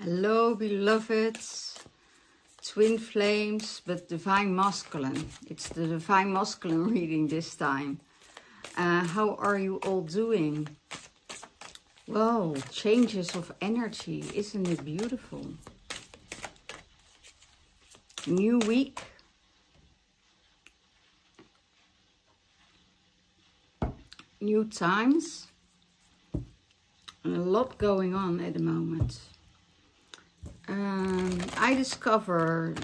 Hello, beloveds, twin flames, but divine masculine. It's the divine masculine reading this time. How are you all doing? Whoa, changes of energy. Isn't it beautiful? New week. New times. And a lot going on at the moment. I discover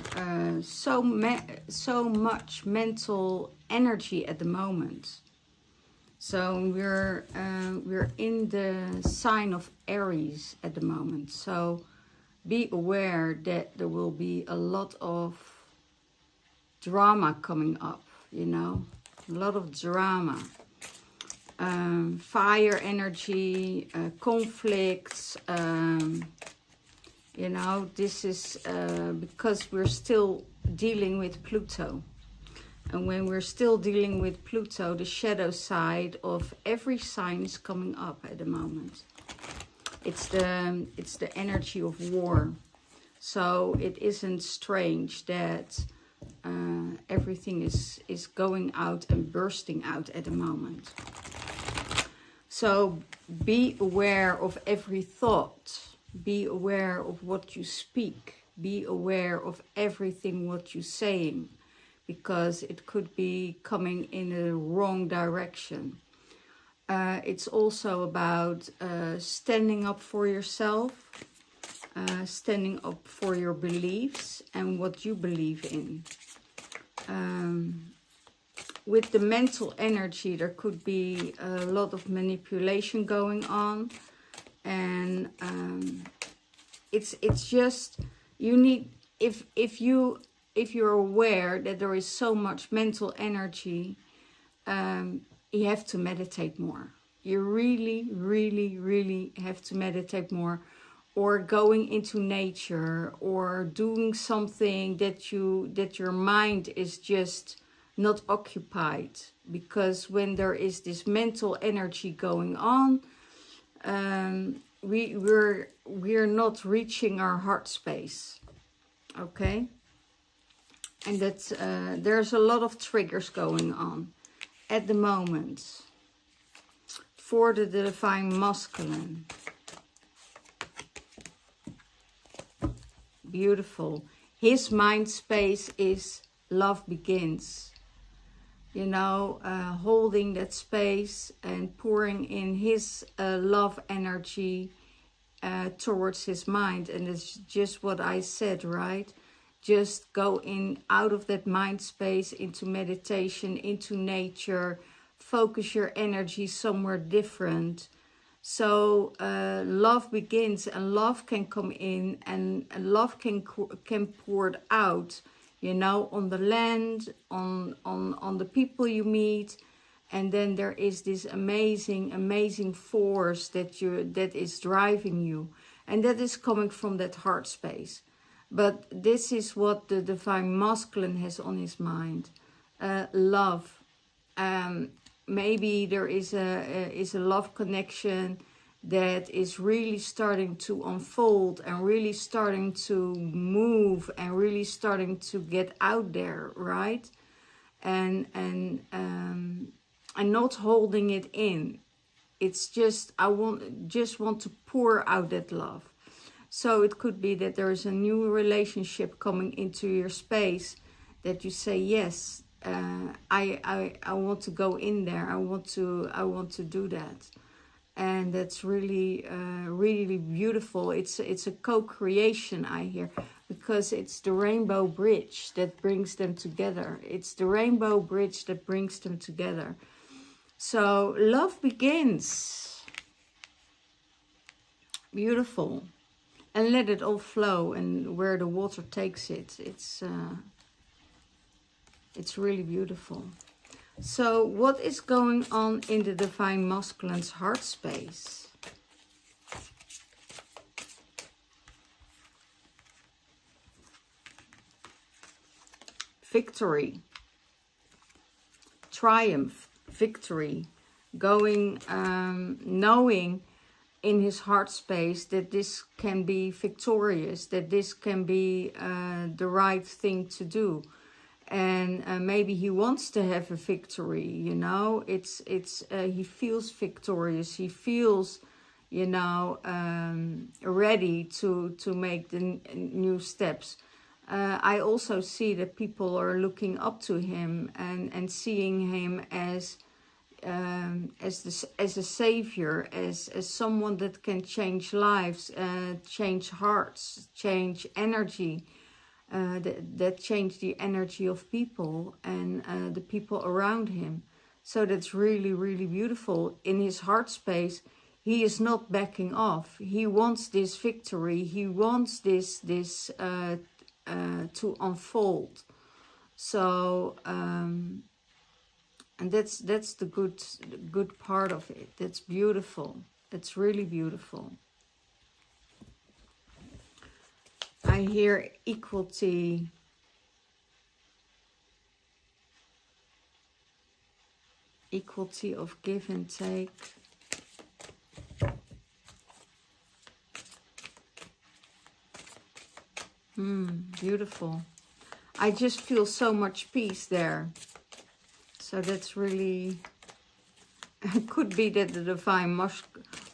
so much mental energy at the moment. So we're in the sign of Aries at the moment. So be aware that there will be a lot of drama coming up, you know, a lot of drama. Fire energy, conflicts, you know, this is because we're still dealing with Pluto. And when we're still dealing with Pluto, the shadow side of every sign is coming up at the moment. It's the energy of war. So it isn't strange that everything is going out and bursting out at the moment. So be aware of every thought. Be aware of what you speak. Be aware of everything what you're saying, because it could be coming in a wrong direction. It's also about standing up for yourself, standing up for your beliefs and what you believe in. With the mental energy, there could be a lot of manipulation going on. And it's just, you need, if you're aware that there is so much mental energy, you have to meditate more. You really have to meditate more, or going into nature, or doing something that your mind is just not occupied. Because when there is this mental energy going on, we're not reaching our heart space, okay? And that's there's a lot of triggers going on at the moment for the divine masculine. Beautiful. His mind space is love begins. You know, holding that space and pouring in his love energy towards his mind. And it's just what I said, right? Just go in out of that mind space into meditation, into nature. Focus your energy somewhere different. So love begins, and love can come in, and love can pour out. You know, on the land, on the people you meet. And then there is this amazing force that is driving you. And that is coming from that heart space. But this is what the divine masculine has on his mind. Love. Maybe there is a love connection that is really starting to unfold and really starting to move and really starting to get out there, right? And not holding it in. It's just just want to pour out that love. So it could be that there is a new relationship coming into your space that you say, yes, I want to go in there. I want to do that. And that's really, really beautiful. It's a co-creation, I hear, because it's the rainbow bridge that brings them together. It's the rainbow bridge that brings them together. So love begins. Beautiful. And let it all flow, and where the water takes it, it's really beautiful. So what is going on in the divine masculine's heart space? Victory, triumph, victory, going, knowing in his heart space that this can be victorious, that this can be the right thing to do. And maybe he wants to have a victory, you know. He feels victorious. He feels, you know, ready to make the new steps. I also see that people are looking up to him and seeing him as a savior, as someone that can change lives, change hearts, change energy. That change the energy of people and the people around him. So that's really, really beautiful. In his heart space, he is not backing off. He wants this victory. He wants this to unfold. So and that's the good part of it. That's beautiful. It's really beautiful. I hear equality, equality of give and take. Beautiful. I just feel so much peace there. So that's really, it could be that the divine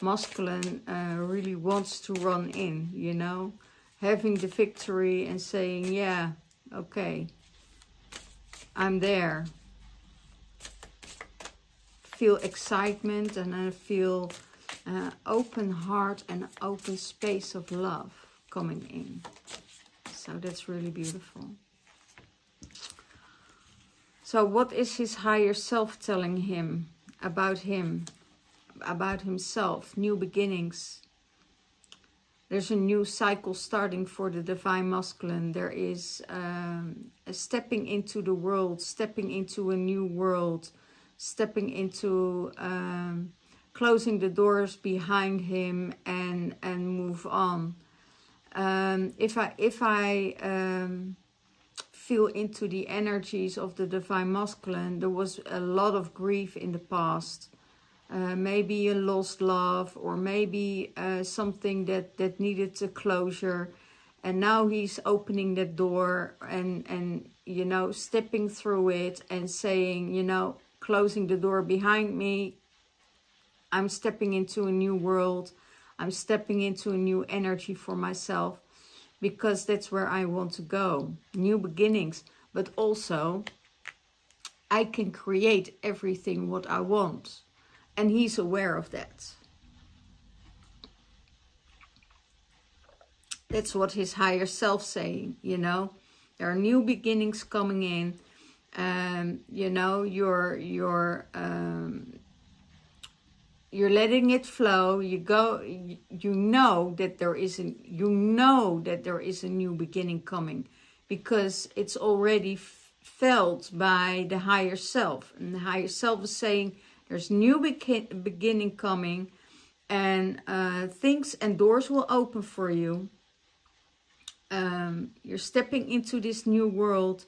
masculine really wants to run in, you know. Having the victory and saying, yeah, okay, I'm there. Feel excitement, and I feel open heart and open space of love coming in. So that's really beautiful. So what is his higher self telling him, about himself, new beginnings? There's a new cycle starting for the divine masculine. There is a stepping into the world, stepping into a new world, stepping into closing the doors behind him and move on. If I feel into the energies of the divine masculine, there was a lot of grief in the past. Maybe a lost love, or maybe something that needed a closure, and now he's opening that door and you know, stepping through it and saying, you know, closing the door behind me, I'm stepping into a new world, I'm stepping into a new energy for myself, because that's where I want to go. New beginnings, but also I can create everything what I want. And he's aware of that. That's what his higher self saying, you know. There are new beginnings coming in. You know, you're letting it flow. You know that there is a new beginning coming, because it's already felt by the higher self. And the higher self is saying, there's new beginning coming, and things and doors will open for you. You're stepping into this new world,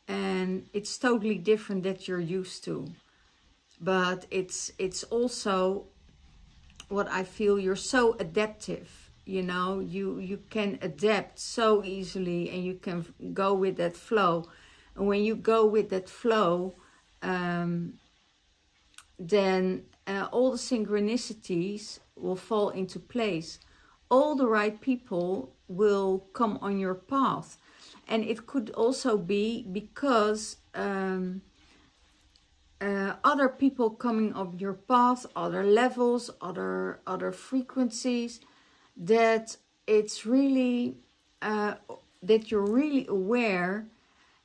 and it's totally different that you're used to. But it's also what I feel, you're so adaptive, you know, you can adapt so easily, and you can go with that flow. And when you go with that flow, then all the synchronicities will fall into place. All the right people will come on your path. And it could also be because other people coming up your path, other levels, other frequencies, that it's really, that you're really aware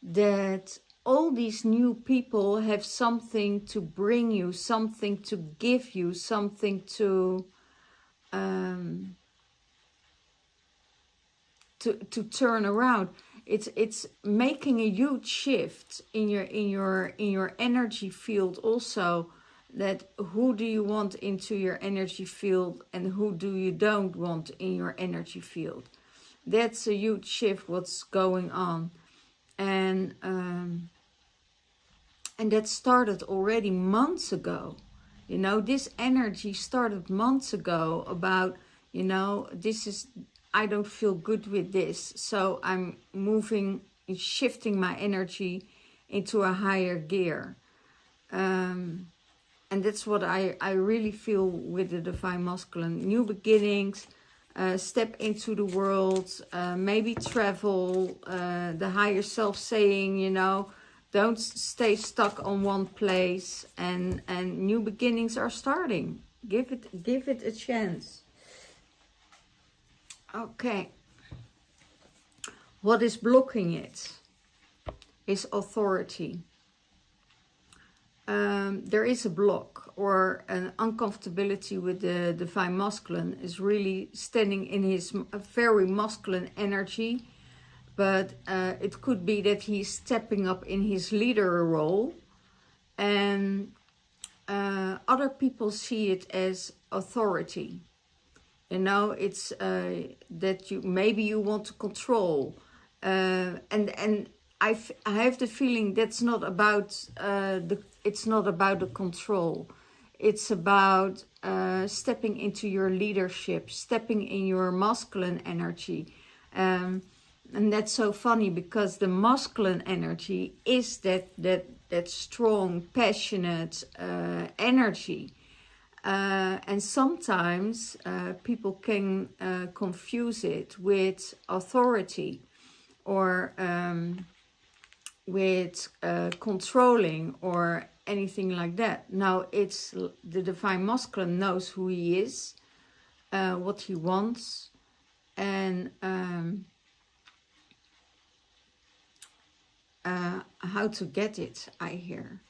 that all these new people have something to bring you, something to give you, something to turn around. It's making a huge shift in your energy field also. That who do you want into your energy field, and who do you don't want in your energy field? That's a huge shift what's going on. And that started already months ago. You know, this energy started months ago about, you know, I don't feel good with this. So I'm shifting my energy into a higher gear. And that's what I really feel with the Divine Masculine. New beginnings, step into the world, maybe travel, the higher self saying, you know, don't stay stuck on one place, and new beginnings are starting. Give it a chance. Okay. What is blocking it is authority. There is a block or an uncomfortability with the Divine Masculine, is really standing in his very masculine energy, but it could be that he's stepping up in his leader role, and other people see it as authority. You know, it's that maybe you want to control, and I have the feeling that's not about it's not about the control. It's about stepping into your leadership, stepping in your masculine energy. And that's so funny, because the masculine energy is that strong, passionate energy. And sometimes people can confuse it with authority, or with controlling, or anything like that. Now, it's the Divine Masculine knows who he is, what he wants, and how to get it, I hear.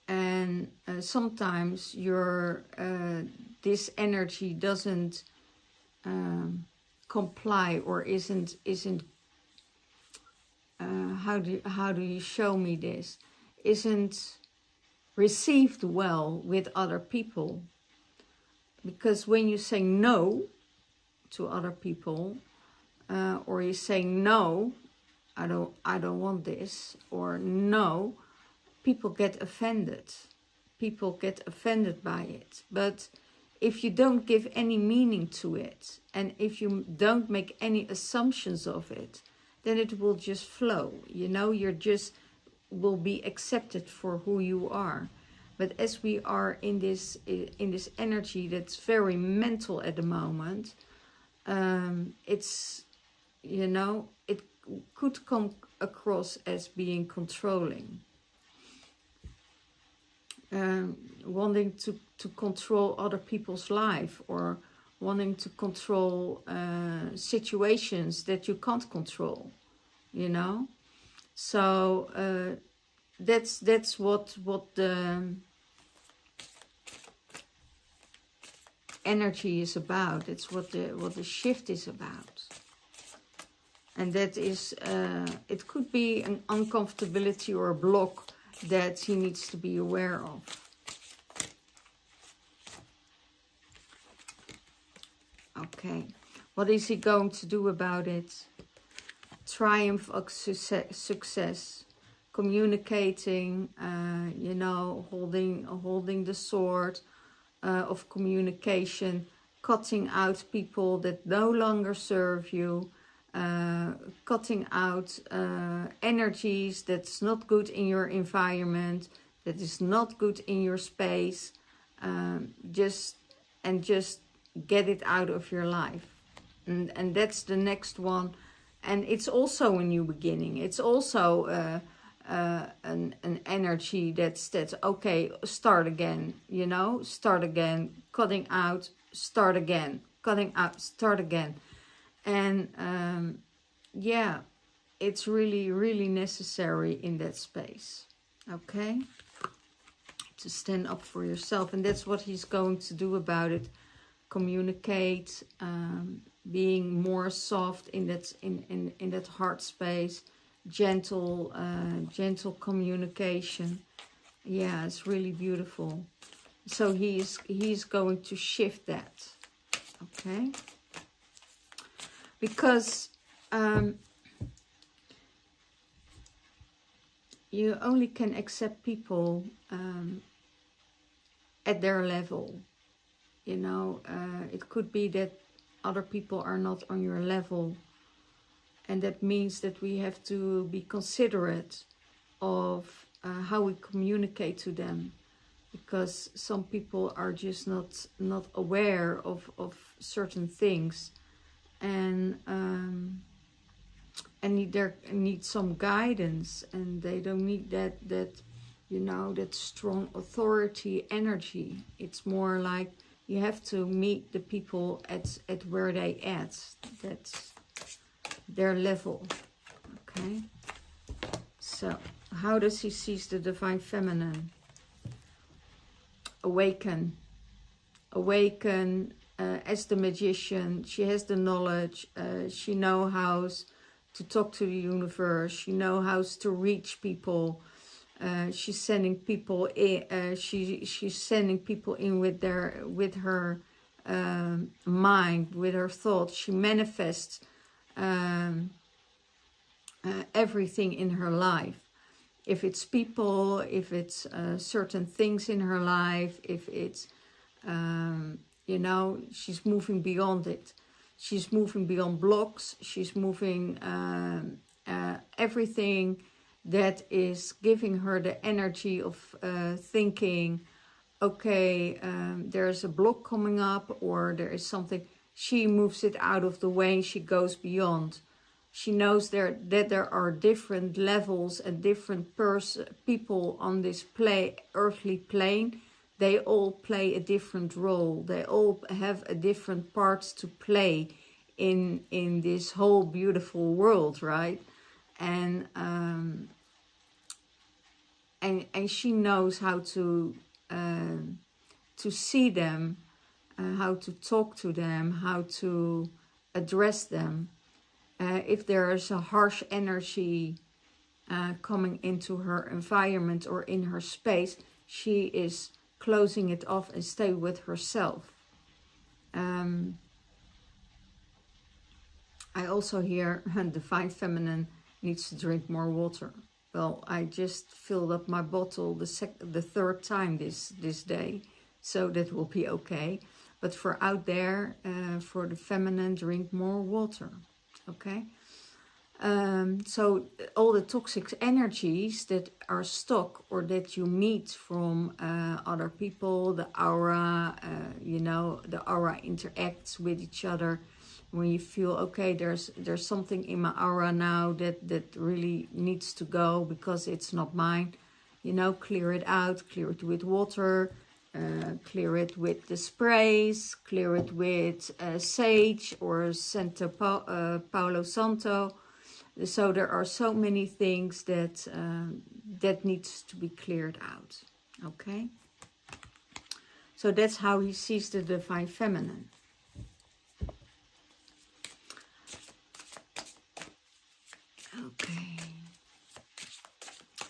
And sometimes this energy doesn't comply, or isn't how do you show me this, isn't received well with other people. Because when you say no to other people, or you say no, I don't want this, or no, people get offended. People get offended by it. But if you don't give any meaning to it, and if you don't make any assumptions of it, then it will just flow. You know, will be accepted for who you are. But as we are in this energy that's very mental at the moment, it's, you know, it could come across as being controlling. Wanting to control other people's life, or wanting to control situations that you can't control, you know. So that's what the energy is about. It's what the shift is about. And that is, it could be an uncomfortability or a block that he needs to be aware of. Okay, what is he going to do about it? Triumph of success, communicating, you know, holding the sword of communication, cutting out people that no longer serve you, cutting out energies that's not good in your environment, that is not good in your space, just get it out of your life. And that's the next one. And it's also a new beginning. It's also an energy that's okay, start again, you know, start again, cutting out, start again, cutting out, start again. And yeah, it's really, really necessary in that space, okay, to stand up for yourself. And that's what he's going to do about it. Communicate, being more soft in that heart space, gentle communication. Yeah, it's really beautiful. So he's going to shift that, okay? Because you only can accept people at their level. You know, it could be that other people are not on your level, and that means that we have to be considerate of how we communicate to them, because some people are just not aware of certain things, and need some guidance, and they don't need that you know, that strong authority energy. It's more like you have to meet the people at where they at. That's their level. Okay. So how does he sees the divine feminine? Awaken. Awaken as the magician. She has the knowledge. She knows how to talk to the universe. She knows how to reach people. She's sending people in. She's sending people in with her mind, with her thoughts. She manifests everything in her life. If it's people, if it's certain things in her life, if it's you know, she's moving beyond it. She's moving beyond blocks. She's moving everything that is giving her the energy of thinking, okay, there's a block coming up, or there is something. She moves it out of the way and she goes beyond. She knows that there are different levels and different people on this earthly plane. They all play a different role. They all have a different parts to play in this whole beautiful world, right? And she knows how to see them, how to talk to them, how to address them. If there is a harsh energy coming into her environment or in her space, she is closing it off and stay with herself. I also hear divine feminine needs to drink more water. Well, I just filled up my bottle the third time this day, so that will be okay. But for out there, for the feminine, drink more water. Okay. So all the toxic energies that are stuck or that you meet from other people, the aura, you know, the aura interacts with each other. When you feel, okay, there's something in my aura now that really needs to go because it's not mine, you know, clear it out, clear it with water, clear it with the sprays, clear it with sage or Santo Palo Santo. So there are so many things that that needs to be cleared out. Okay. So that's how he sees the divine feminine. Okay.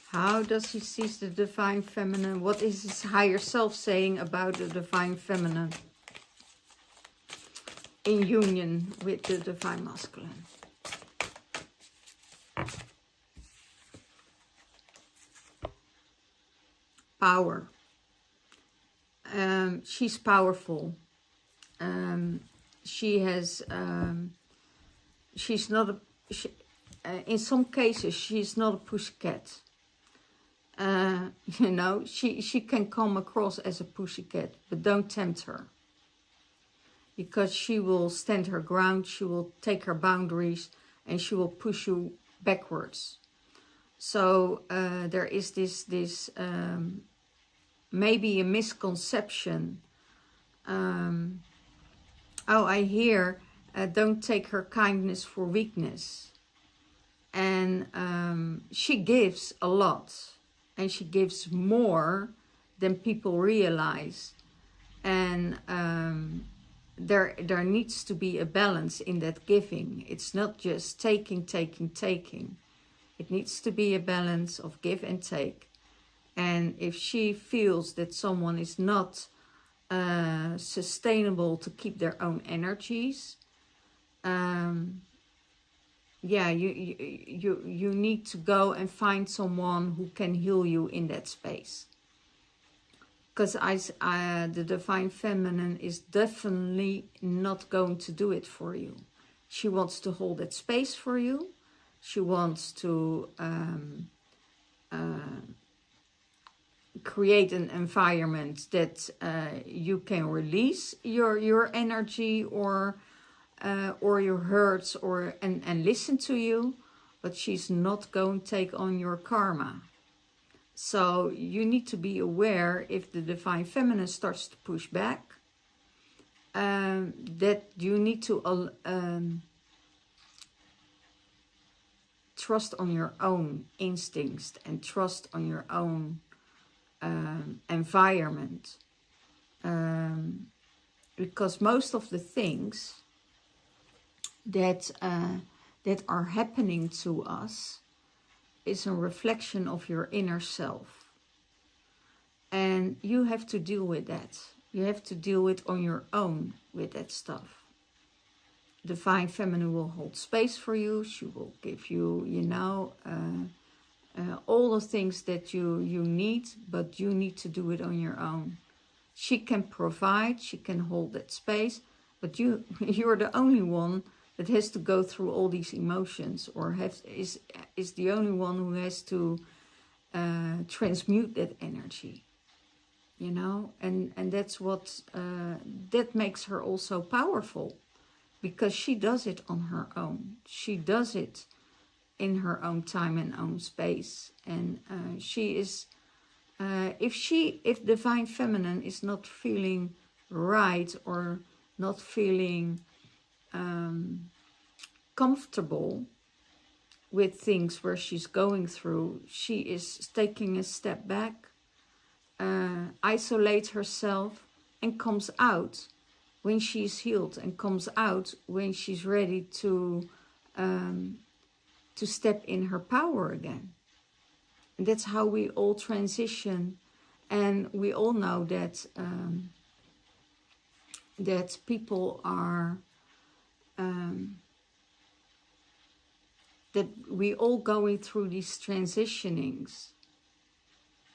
How does he see the divine feminine? What is his higher self saying about the divine feminine in union with the divine masculine? Power. She's powerful. She has. She's not a. In some cases, she's not a pussycat. You know, she can come across as a pussycat, but don't tempt her. Because she will stand her ground, she will take her boundaries, and she will push you backwards. So there is this maybe a misconception. Oh, I hear, don't take her kindness for weakness. And she gives a lot, and she gives more than people realize. And there needs to be a balance in that giving. It's not just taking. It needs to be a balance of give and take. And if she feels that someone is not sustainable to keep their own energies, yeah, you need to go and find someone who can heal you in that space. because the Divine Feminine is definitely not going to do it for you. She wants to hold that space for you. She wants to create an environment that you can release your energy or your hurts and listen to you, but she's not going to take on your karma. So you need to be aware if the Divine Feminine starts to push back, that you need to trust on your own instincts and trust on your own environment, because most of the things that are happening to us is a reflection of your inner self, and you have to deal with that. You have to deal with on your own with that stuff. Divine Feminine will hold space for you. She will give you, you know, all the things that you need, but you need to do it on your own. She can provide, she can hold that space, but you're the only one that has to go through all these emotions, or is the only one who has to transmute that energy, you know, and that's what that makes her also powerful, because she does it on her own. She does it in her own time and own space, and she is if Divine Feminine is not feeling right or not feeling comfortable with things where she's going through, she is taking a step back, isolates herself, and comes out when she's healed, and comes out when she's ready to step in her power again. And that's how we all transition. And we all know that that people are that we all going through these transitionings,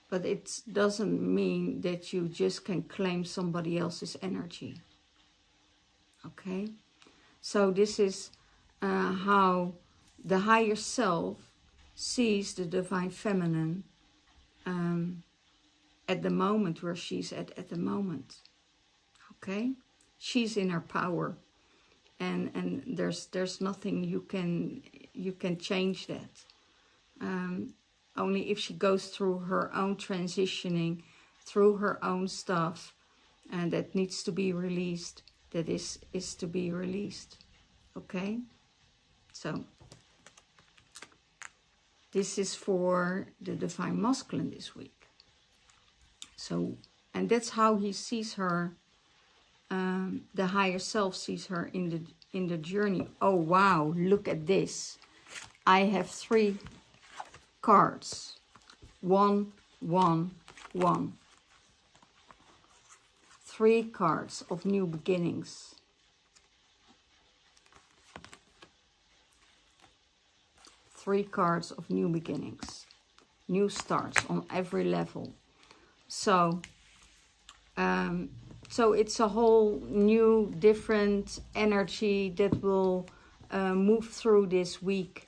but it doesn't mean that you just can claim somebody else's energy. Okay, so this is how the higher self sees the Divine Feminine at the moment where she's at the moment. Okay, she's in her power, and there's nothing you can change that. Only if she goes through her own transitioning, through her own stuff, and that needs to be released, that is to be released. Okay, so this is for the Divine Masculine this week. So, and that's how he sees her. The higher self sees her in the journey. Oh wow, look at this. I have 3 cards. 1, 1, 1. 3 cards of new beginnings. 3 cards of new beginnings. New starts on every level. So, so it's a whole new, different energy that will move through this week,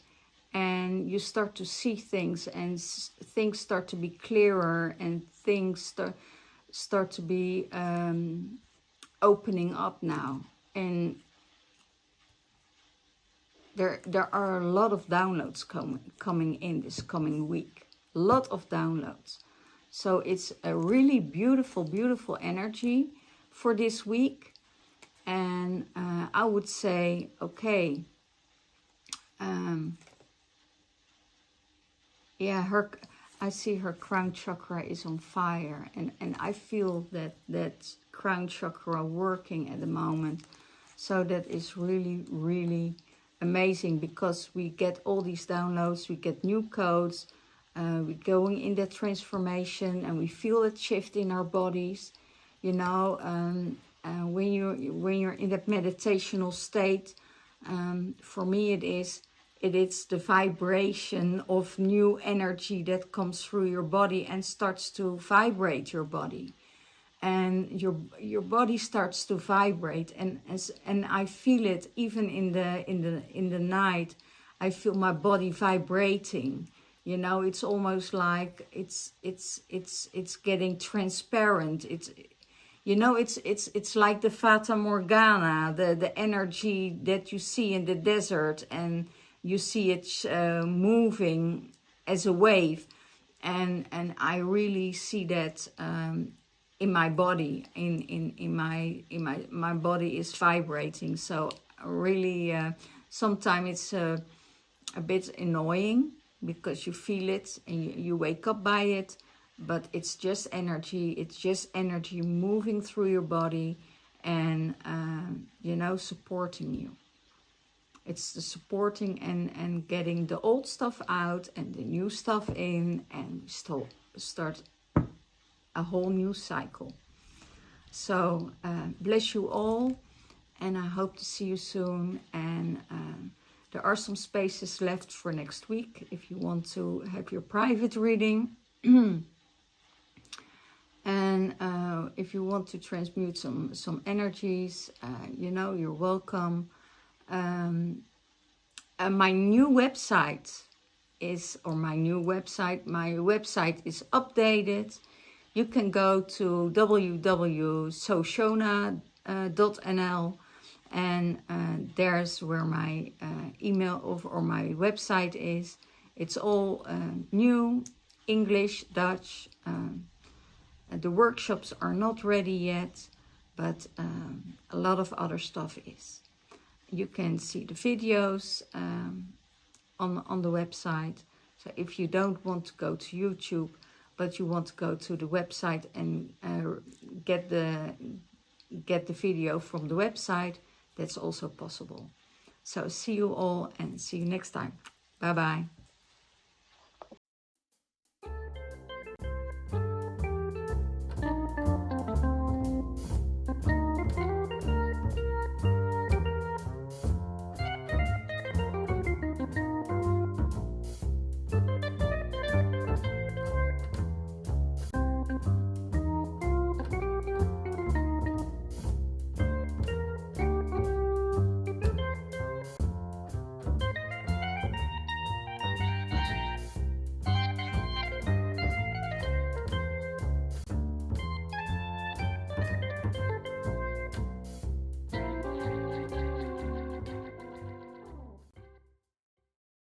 and you start to see things, and things start to be clearer, and things start to be opening up now. And there are a lot of downloads coming in this coming week. A lot of downloads. So it's a really beautiful, beautiful energy for this week. And I would say, okay, yeah, I see her crown chakra is on fire, and I feel that crown chakra working at the moment. So that is really, really amazing, because we get all these downloads, we get new codes, we're going in that transformation, and we feel that shift in our bodies. You know, when you're in that meditational state, for me it is the vibration of new energy that comes through your body and starts to vibrate your body. and your body starts to vibrate, and I feel it even in the night. I feel my body vibrating. You know, it's almost like it's getting transparent. You know, it's like the Fata Morgana, the energy that you see in the desert, and you see it moving as a wave, and I really see that in my body, in my body is vibrating. So really, sometimes it's a bit annoying because you feel it and you wake up by it. But it's just energy. It's just energy moving through your body and, you know, supporting you. It's the supporting and getting the old stuff out and the new stuff in, and start a whole new cycle. So bless you all, and I hope to see you soon. And there are some spaces left for next week if you want to have your private reading. And if you want to transmute some energies, you know, you're welcome. My new website is updated. You can go to www.soshona.nl, and there's where my email or my website is. It's all new, English, Dutch. The workshops are not ready yet, but a lot of other stuff is. You can see the videos on the website. So if you don't want to go to YouTube, but you want to go to the website and get the video from the website, that's also possible. So see you all, and see you next time. Bye bye.